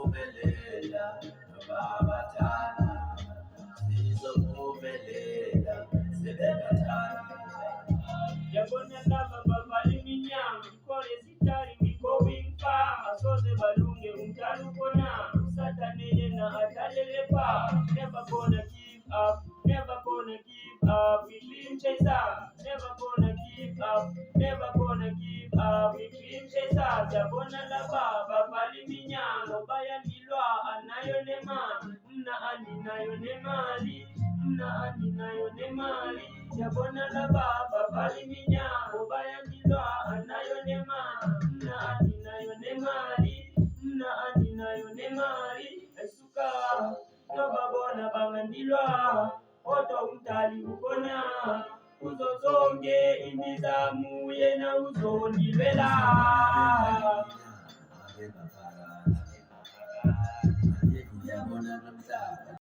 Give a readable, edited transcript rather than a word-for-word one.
sizophumelela nobabatana, sizophumelela sebengathanda. Yabona laba babala iminyango ikole sitali ngikowing pa asoze balunge umdala ukona usatanele na adlalele pa. Never gonna give up, never gonna give up, we dream chasers. Never gonna give up, never gonna give up, we dream chasers. Yabona laba babala iminyango bayandilwa anayo nemali, mna andinayo nemali, mna andinayo nemali. Yabona laba babala iminyango bayandilwa anayo nemali, mna andinayo nemali, mna andinayo nemali. Esuka nobabona bangandilwa kodwa umdali ubona kuzo zonke imizamo yena uzondilwela. Uyabona namhlanje